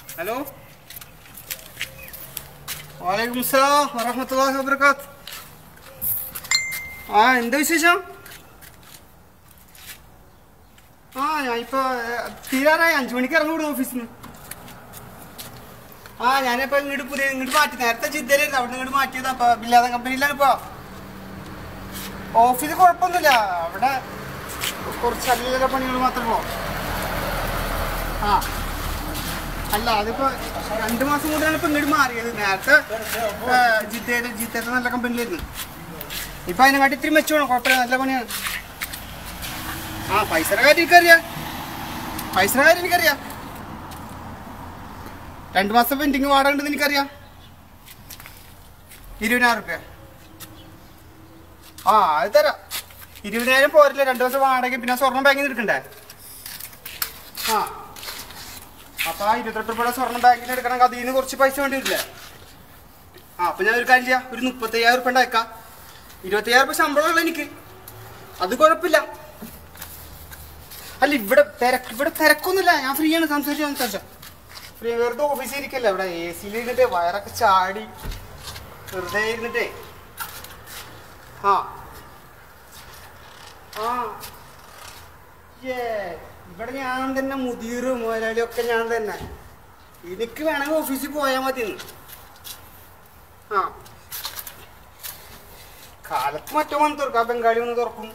Hello. വലൈക്കും സലാം വറഹ്മത്തുള്ളാഹി വബറകാത്ത്. എന്താ വിശേഷം? ഞാനിപ്പോൾ തീരാറായി. 5 മണിക്ക് ഇറങ്ങും ഓഫീസിൽ നിന്ന്. ഞാനിപ്പോൾ ഇങ്ങോട്ട് മാറ്റി. നേരത്തെ ജിദ്ദയിലായിരുന്നു, അവിടെ ഇങ്ങോട്ട് മാറ്റിയതാ. അപ്പോൾ ബില്ലാദ കമ്പനിയിലാണ് ഇപ്പോൾ. ഓഫീസ് കുഴപ്പമൊന്നുമില്ല, അവിടെ കുറച്ച് അല്ലല്ല പണികൾ മാത്രമേ ഉള്ളൂ. അല്ല, അതിപ്പോൾ 2 മാസം കൂടെയാണ് ഇപ്പോൾ ഇങ്ങോട്ട് മാറിയത്. നേരത്തെ ജിദ്ദത്തെ നല്ല കമ്പനിയിലായിരുന്നു. ഇപ്പം അതിനെക്കാട്ടി ഇത്തിരി മെച്ചമാണ്, കുഴപ്പമില്ല, നല്ല പണിയാണ്. പൈസയുടെ കാര്യം എനിക്കറിയാം. 2 മാസം പെൻഡിങ് വാടക ഉണ്ടെന്ന് എനിക്കറിയാം. 20,000 റുപ്യ. അത് തരാം. 20,000 പോരില്ല. 2 ദിവസം വാടക, പിന്നെ സ്വർണ്ണം ബാങ്കിൽ നിന്ന് എടുക്കണ്ടേ? അപ്പോൾ 28 രൂപയുടെ സ്വർണ്ണം ബാങ്കിൽ നിന്ന് എടുക്കണമെങ്കിൽ അതിൽ നിന്ന് കുറച്ച് പൈസ വേണ്ടി വരില്ലേ? അപ്പോൾ ഞാൻ ഒരു കാര്യം ചെയ്യാം, ഒരു 35,000 റുപ്യ ഉണ്ടാക്കാം. 25,000 റുപ്യ ശമ്പളമുള്ള എനിക്ക്, അത് കുഴപ്പമില്ല. അല്ല, ഇവിടെ തിരക്കൊന്നുമില്ല. ഞാൻ ഫ്രീ ആണ്, സംസാരിച്ചോ. ഫ്രീ. വെറുതെ ഓഫീസിൽ ഇരിക്കല്ല, ഇവിടെ AC ഇരുന്നിട്ട് വയറൊക്കെ ചാടി വെറുതെ ഇരുന്നിട്ടേ. ഇവിടെ ഞാൻ തന്നെ, മുതിരും മുതലാളിയും ഒക്കെ ഞാൻ തന്നെ. എനിക്ക് വേണമെങ്കിൽ ഓഫീസിൽ പോയാൽ മതി. കാലത്ത് മറ്റോ വന്ന് തുറക്കാം, ബംഗാളി വന്ന് തുറക്കും.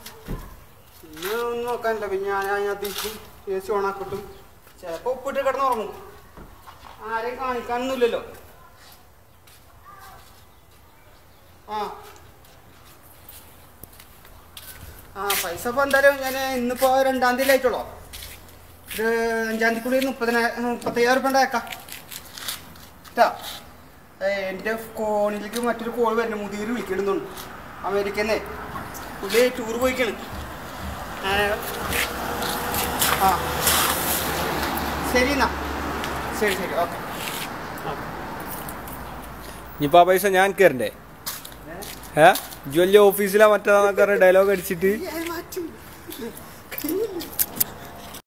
പിന്നെ ഒന്നും നോക്കാനില്ല. പിന്നെ ഞാൻ അതിനകത്തേക്ക് AC ഓണാക്കിട്ടും ചിലപ്പോൾ ഉപ്പിട്ട് കിടന്നുറങ്ങും. ആരെയും കാണിക്കാനൊന്നുമില്ലല്ലോ. പൈസ ഇപ്പോൾ എന്തായാലും ഞാൻ ഇന്നിപ്പോൾ 2-ാം തീയതി ആയിട്ടുള്ളൂ. ഒരു 5-ാം തീയതിക്കുള്ളിൽ 35,000 റുപ്യ ഉണ്ടാക്കാം കേട്ടോ. എൻ്റെ ഫോണിലേക്ക് മറ്റൊരു കോൾ വരുന്നു. മുതിര് വിളിക്കുന്നുണ്ട് അമേരിക്കയിൽ നിന്ന്. പുള്ളി ടൂർ പോയിക്കാണ്. ശരി എന്നാ. ശരി, ഓക്കെ. ഇനിയിപ്പോൾ ആ പൈസ ഞാൻ കയറണ്ടേ? വലിയ ഓഫീസിലാ മറ്റേതാന്നൊക്കെ ഡയലോഗ് അടിച്ചിട്ട്